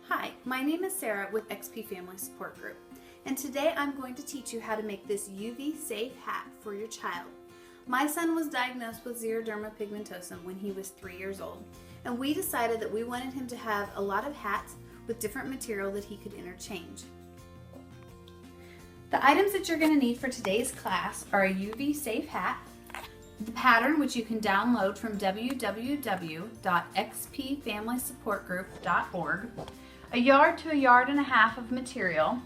Hi, my name is Sarah with XP Family Support Group, and today I'm going to teach you how to make this UV safe hat for your child. My son was diagnosed with Xeroderma Pigmentosum when he was 3 years old, and we decided that we wanted him to have a lot of hats with different material that he could interchange. The items that you're going to need for today's class are a UV safe hat, the pattern which you can download from www.xpfamilysupportgroup.org, a yard to a yard and a half of material,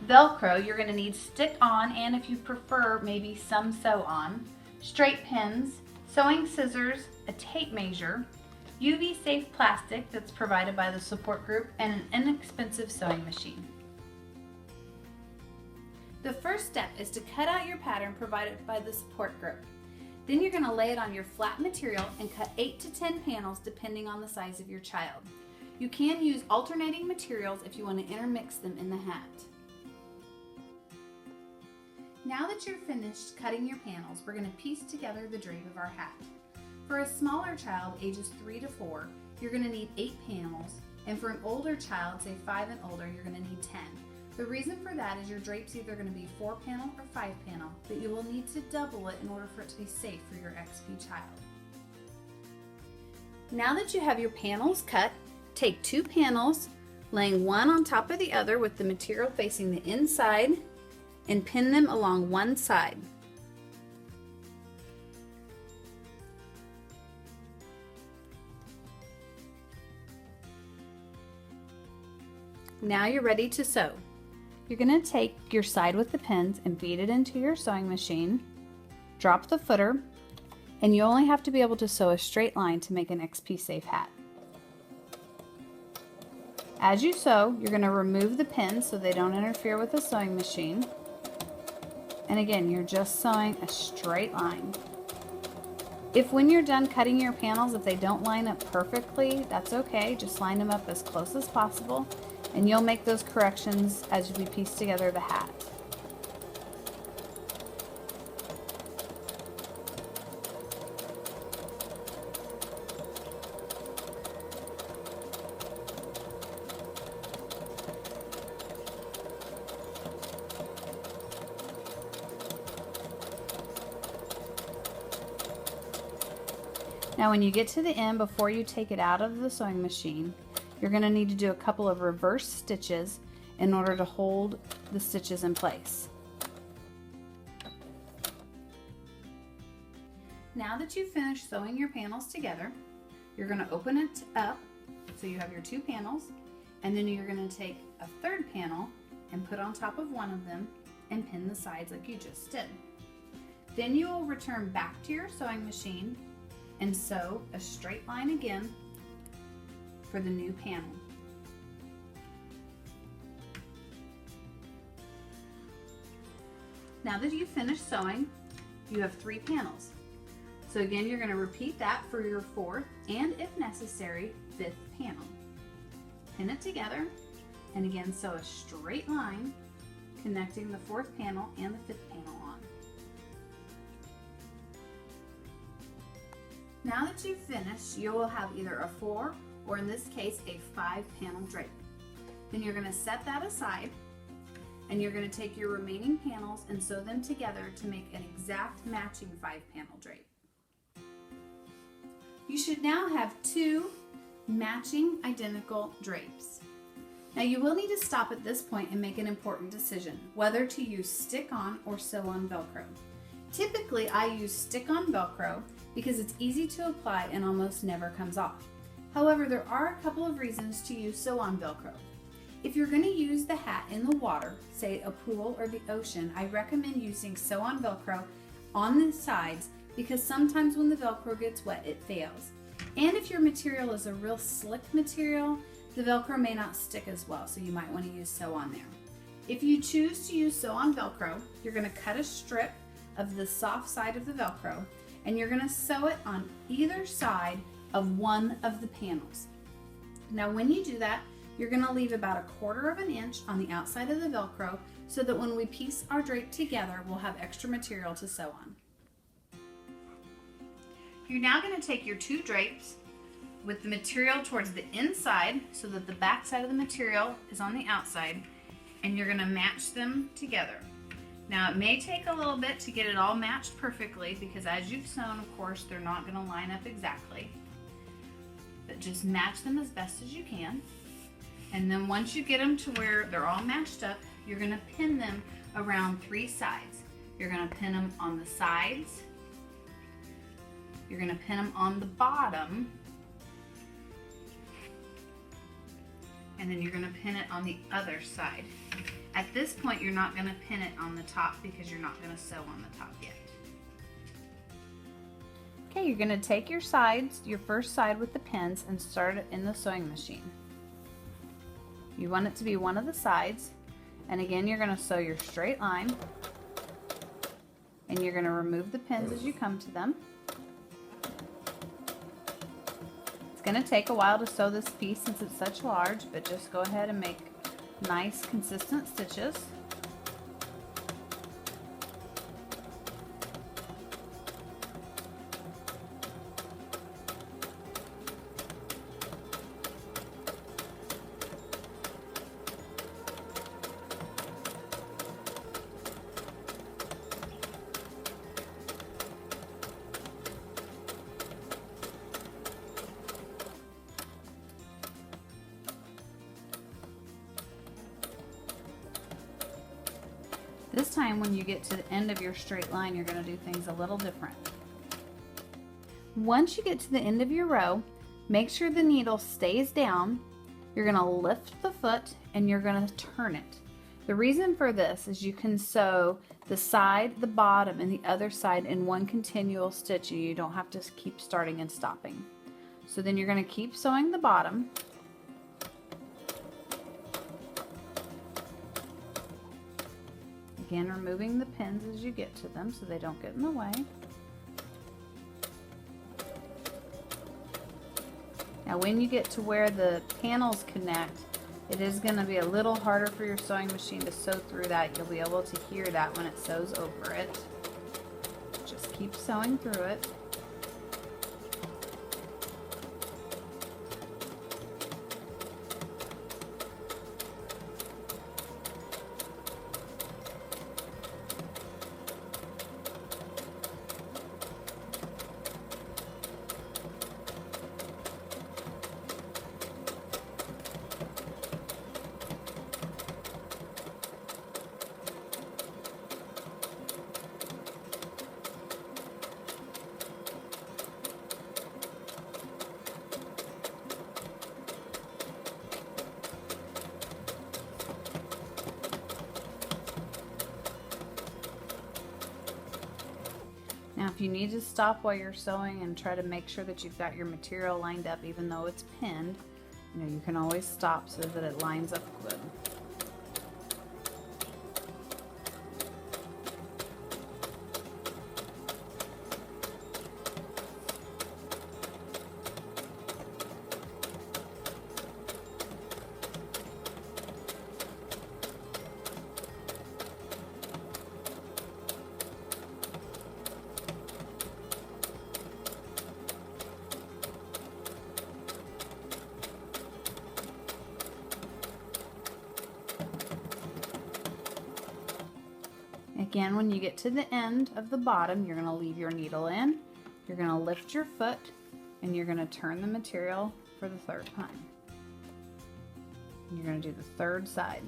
Velcro, you're going to need stick-on and if you prefer maybe some sew-on, straight pins, sewing scissors, a tape measure, UV safe plastic that's provided by the support group, and an inexpensive sewing machine. The first step is to cut out your pattern provided by the support group. Then you're going to lay it on your flat material and cut 8 to 10 panels depending on the size of your child. You can use alternating materials if you want to intermix them in the hat. Now that you're finished cutting your panels, we're going to piece together the drape of our hat. For a smaller child, ages 3 to 4, you're going to need 8 panels, and for an older child, say 5 and older, you're going to need 10. The reason for that is your drape's either going to be 4 panel or 5 panel, but you will need to double it in order for it to be safe for your XP child. Now that you have your panels cut, take 2 panels, laying one on top of the other with the material facing the inside, and pin them along one side. Now you're ready to sew. You're going to take your side with the pins and feed it into your sewing machine, drop the footer, and you only have to be able to sew a straight line to make an XP safe hat. As you sew, you're going to remove the pins so they don't interfere with the sewing machine. And again, you're just sewing a straight line. If when you're done cutting your panels, if they don't line up perfectly, that's okay. Just line them up as close as possible, and you'll make those corrections as we piece together the hat. Now when you get to the end, before you take it out of the sewing machine, you're going to need to do a couple of reverse stitches in order to hold the stitches in place. Now that you've finished sewing your panels together, you're going to open it up so you have your 2 panels, and then you're going to take a third panel and put on top of one of them and pin the sides like you just did. Then you will return back to your sewing machine and sew a straight line again for the new panel. Now that you've finished sewing, you have 3 panels. So again, you're going to repeat that for your 4th and, if necessary, 5th panel. Pin it together and again sew a straight line connecting the 4th panel and the 5th panel on. Now that you've finished, you will have either a 4 or in this case a 5 panel drape. Then you're going to set that aside and you're going to take your remaining panels and sew them together to make an exact matching 5 panel drape. You should now have 2 matching identical drapes. Now you will need to stop at this point and make an important decision, whether to use stick-on or sew-on Velcro. Typically I use stick-on Velcro because it's easy to apply and almost never comes off. However, there are a couple of reasons to use sew-on Velcro. If you're going to use the hat in the water, say a pool or the ocean, I recommend using sew-on Velcro on the sides because sometimes when the Velcro gets wet, it fails. And if your material is a real slick material, the Velcro may not stick as well, so you might want to use sew-on there. If you choose to use sew-on Velcro, you're going to cut a strip of the soft side of the Velcro and you're going to sew it on either side of one of the panels. Now when you do that, you're going to leave about 1/4 inch on the outside of the Velcro so that when we piece our drape together, we'll have extra material to sew on. You're now going to take your 2 drapes, with the material towards the inside so that the back side of the material is on the outside, and you're gonna match them together. Now it may take a little bit to get it all matched perfectly because as you've sewn, of course, they're not gonna line up exactly, but just match them as best as you can. And then once you get them to where they're all matched up, you're gonna pin them around 3 sides. You're gonna pin them on the sides, you're gonna pin them on the bottom, and then you're gonna pin it on the other side. At this point, you're not gonna pin it on the top because you're not gonna sew on the top yet. Okay, you're gonna take your sides, your first side with the pins, and start it in the sewing machine. You want it to be one of the sides, and again, you're gonna sew your straight line, and you're gonna remove the pins as you come to them. It's gonna take a while to sew this piece since it's such large, but just go ahead and make nice consistent stitches. This time when you get to the end of your straight line, you're going to do things a little different. Once you get to the end of your row, make sure the needle stays down. You're going to lift the foot and you're going to turn it. The reason for this is you can sew the side, the bottom, and the other side in one continual stitch, and you don't have to keep starting and stopping. So then you're going to keep sewing the bottom. Again, removing the pins as you get to them so they don't get in the way. Now when you get to where the panels connect, it is going to be a little harder for your sewing machine to sew through that. You'll be able to hear that when it sews over it. Just keep sewing through it. Now if you need to stop while you're sewing and try to make sure that you've got your material lined up even though it's pinned, you can always stop so that it lines up good. Again, when you get to the end of the bottom, you're going to leave your needle in, you're going to lift your foot, and you're going to turn the material for the third time. You're going to do the third side.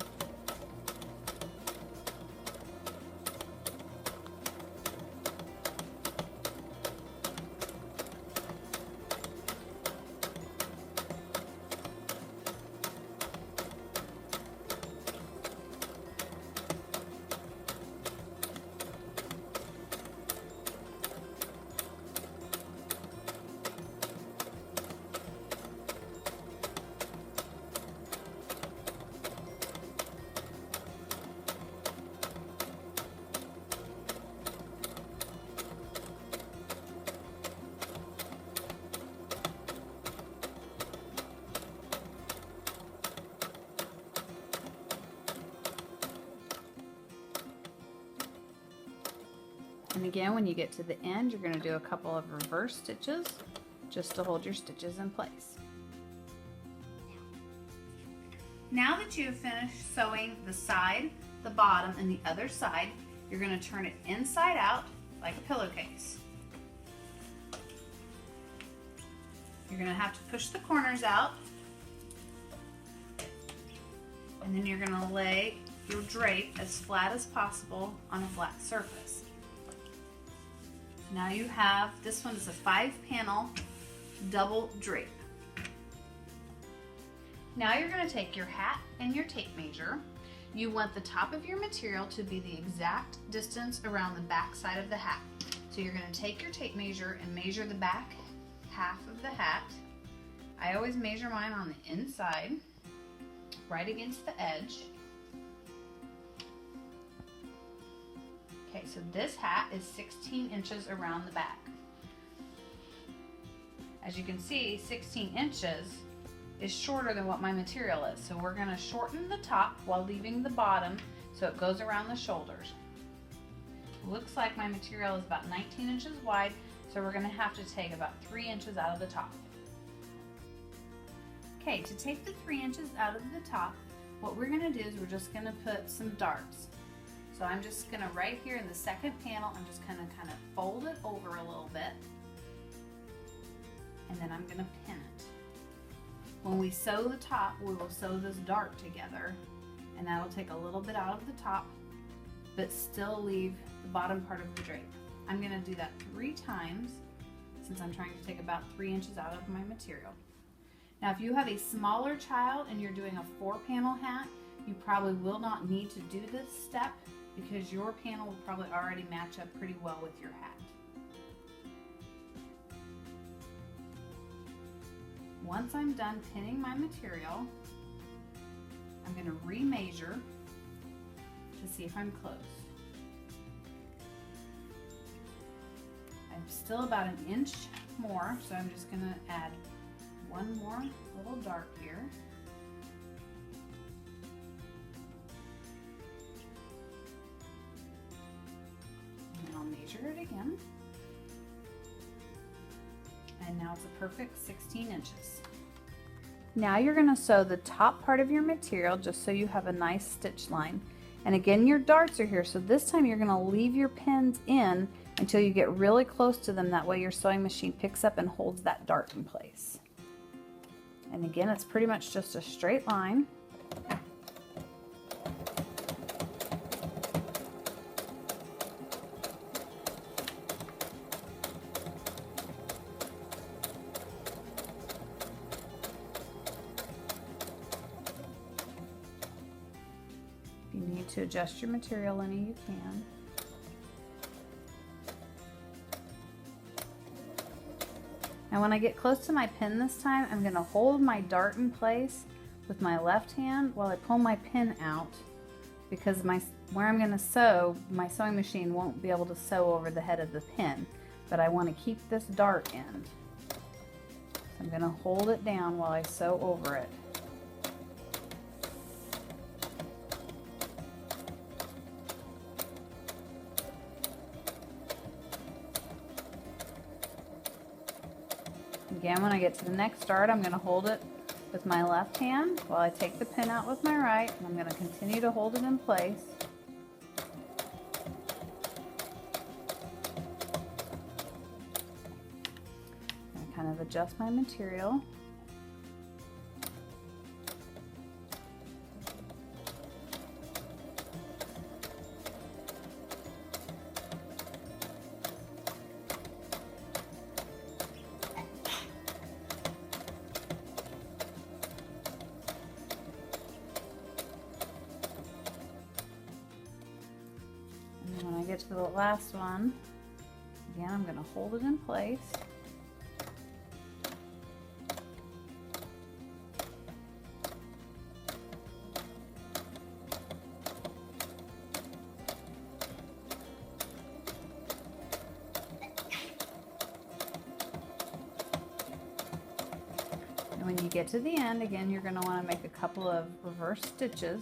And again, when you get to the end, you're going to do a couple of reverse stitches just to hold your stitches in place. Now that you have finished sewing the side, the bottom, and the other side, you're going to turn it inside out like a pillowcase. You're going to have to push the corners out, and then you're going to lay your drape as flat as possible on a flat surface. Now you have, this one is a 5-panel double drape. Now you're going to take your hat and your tape measure. You want the top of your material to be the exact distance around the back side of the hat. So you're going to take your tape measure and measure the back half of the hat. I always measure mine on the inside, right against the edge. Okay, so this hat is 16 inches around the back. As you can see, 16 inches is shorter than what my material is. So we're going to shorten the top while leaving the bottom so it goes around the shoulders. Looks like my material is about 19 inches wide, so we're going to have to take about 3 inches out of the top. Okay, to take the 3 inches out of the top, what we're going to do is we're just going to put some darts. So I'm just going to, right here in the second panel, I'm just going to kind of fold it over a little bit, and then I'm going to pin it. When we sew the top, we will sew this dart together, and that'll take a little bit out of the top, but still leave the bottom part of the drape. I'm going to do that 3 times since I'm trying to take about 3 inches out of my material. Now, if you have a smaller child and you're doing a 4-panel hat, you probably will not need to do this step because your panel will probably already match up pretty well with your hat. Once I'm done pinning my material, I'm going to remeasure to see if I'm close. I'm still about an inch more, so I'm just going to add one more little dart here. And then I'll measure it again. And now it's a perfect 16 inches. Now you're going to sew the top part of your material just so you have a nice stitch line. And again, your darts are here, so this time you're going to leave your pins in until you get really close to them. That way your sewing machine picks up and holds that dart in place. And again, it's pretty much just a straight line. If you need to adjust your material any, you can. And when I get close to my pin this time, I'm going to hold my dart in place with my left hand while I pull my pin out, because where I'm going to sew, my sewing machine won't be able to sew over the head of the pin, but I want to keep this dart end. So I'm going to hold it down while I sew over it. Again, when I get to the next dart, I'm going to hold it with my left hand while I take the pin out with my right, and I'm going to continue to hold it in place. And kind of adjust my material. When I get to the last one, again, I'm going to hold it in place. And when you get to the end, again, you're going to want to make a couple of reverse stitches.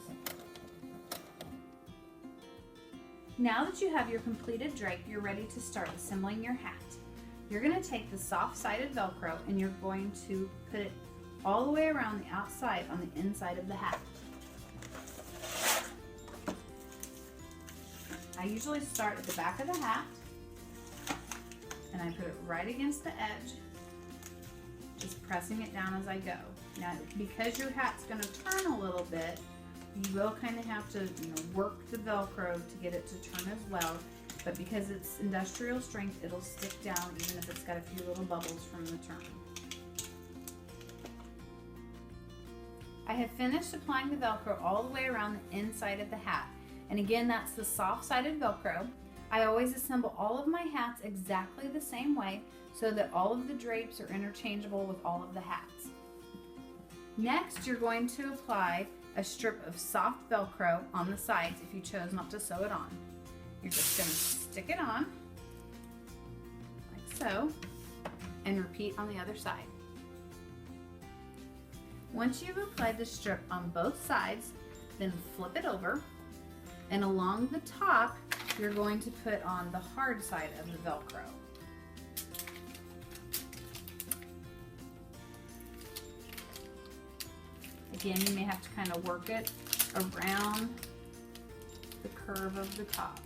Now that you have your completed drape, you're ready to start assembling your hat. You're going to take the soft-sided Velcro and you're going to put it all the way around the outside on the inside of the hat. I usually start at the back of the hat and I put it right against the edge, just pressing it down as I go. Now, because your hat's going to turn a little bit, you will kind of have to, work the Velcro to get it to turn as well. But because it's industrial strength, it'll stick down even if it's got a few little bubbles from the turn. I have finished applying the Velcro all the way around the inside of the hat. And again, that's the soft-sided Velcro. I always assemble all of my hats exactly the same way so that all of the drapes are interchangeable with all of the hats. Next, you're going to apply a strip of soft Velcro on the sides if you chose not to sew it on. You're just going to stick it on, like so, and repeat on the other side. Once you've applied the strip on both sides, then flip it over, and along the top, you're going to put on the hard side of the Velcro. Again, you may have to kind of work it around the curve of the top.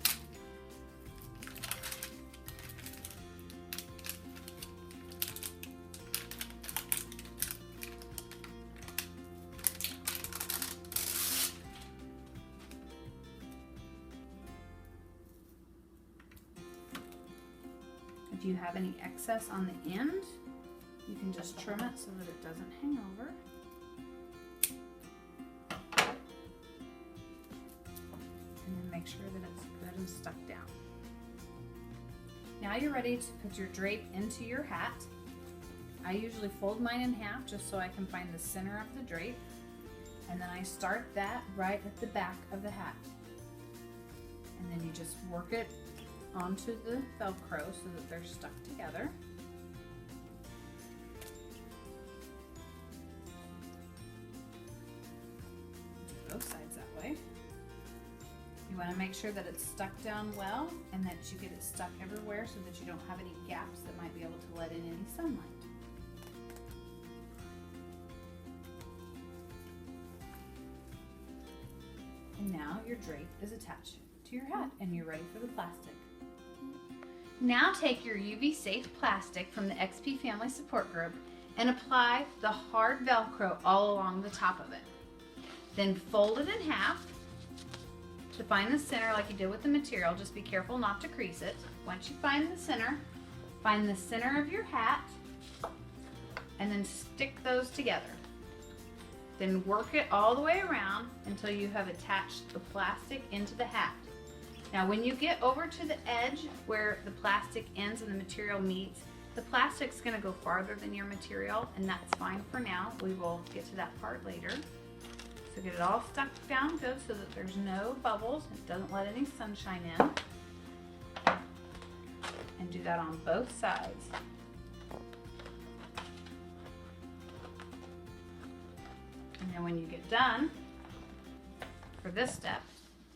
If you have any excess on the end, you can just trim it so that it doesn't hang over. And then make sure that it's good and stuck down. Now you're ready to put your drape into your hat. I usually fold mine in half just so I can find the center of the drape. And then I start that right at the back of the hat. And then you just work it onto the Velcro so that they're stuck together. Both sides that way. You want to make sure that it's stuck down well and that you get it stuck everywhere so that you don't have any gaps that might be able to let in any sunlight. And now your drape is attached to your hat and you're ready for the plastic. Now take your UV safe plastic from the XP Family Support Group and apply the hard Velcro all along the top of it. Then fold it in half to find the center like you did with the material. Just be careful not to crease it. Once you find the center of your hat and then stick those together. Then work it all the way around until you have attached the plastic into the hat. Now when you get over to the edge where the plastic ends and the material meets, the plastic's going to go farther than your material, and that's fine for now. We will get to that part later. So get it all stuck down good so that there's no bubbles, it doesn't let any sunshine in. And do that on both sides. And then when you get done, for this step,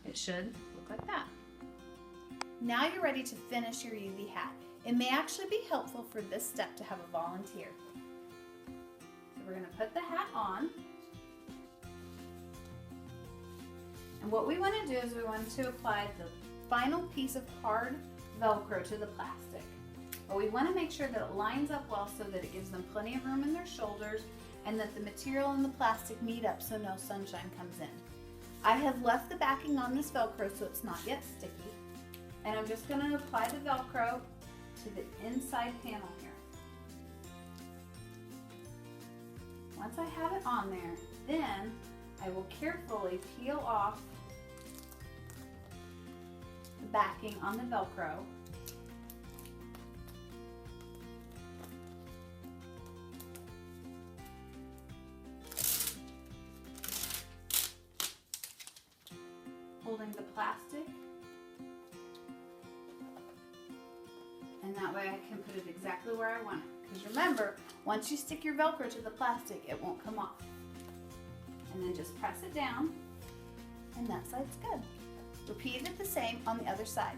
it should look like that. Now you're ready to finish your UV hat. It may actually be helpful for this step to have a volunteer. So we're going to put the hat on. And what we want to do is we want to apply the final piece of hard Velcro to the plastic. But we want to make sure that it lines up well so that it gives them plenty of room in their shoulders and that the material and the plastic meet up so no sunshine comes in. I have left the backing on this Velcro so it's not yet sticky. And I'm just going to apply the Velcro to the inside panel here. Once I have it on there, then I will carefully peel off the backing on the Velcro. Holding the plastic. And that way I can put it exactly where I want it. Because remember, once you stick your Velcro to the plastic, it won't come off. And then just press it down, and that side's good. Repeat it the same on the other side.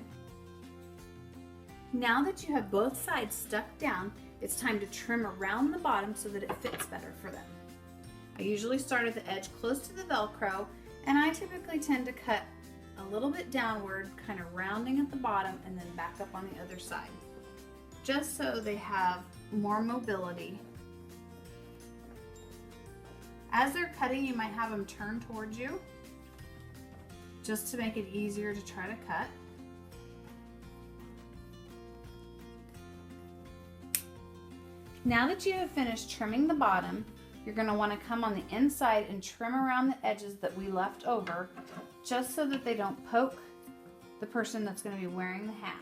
Now that you have both sides stuck down, it's time to trim around the bottom so that it fits better for them. I usually start at the edge close to the Velcro, and I typically tend to cut a little bit downward, kind of rounding at the bottom and then back up on the other side, just so they have more mobility. As they're cutting, you might have them turn towards you, just to make it easier to try to cut. Now that you have finished trimming the bottom, you're going to want to come on the inside and trim around the edges that we left over, just so that they don't poke the person that's going to be wearing the hat.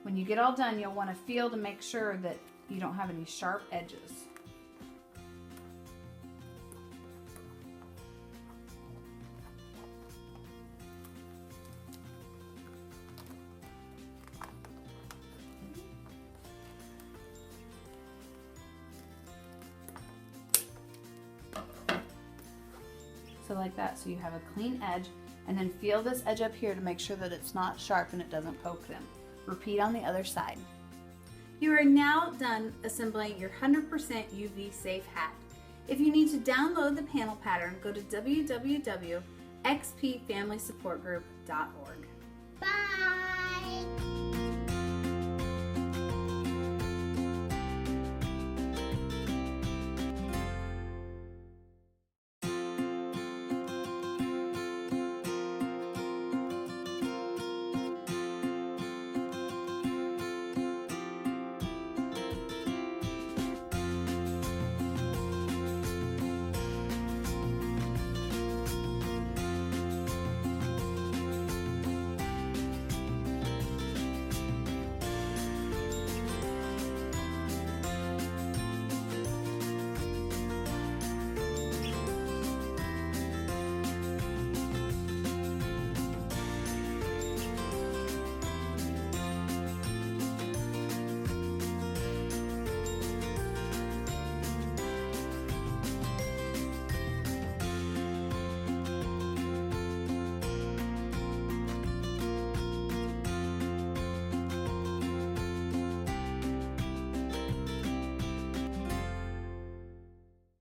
When you get all done, you'll want to feel to make sure that you don't have any sharp edges. So like that, so you have a clean edge, and then feel this edge up here to make sure that it's not sharp and it doesn't poke them. Repeat on the other side. You are now done assembling your 100% UV safe hat. If you need to download the panel pattern, go to www.xpfamilysupportgroup.org. Bye.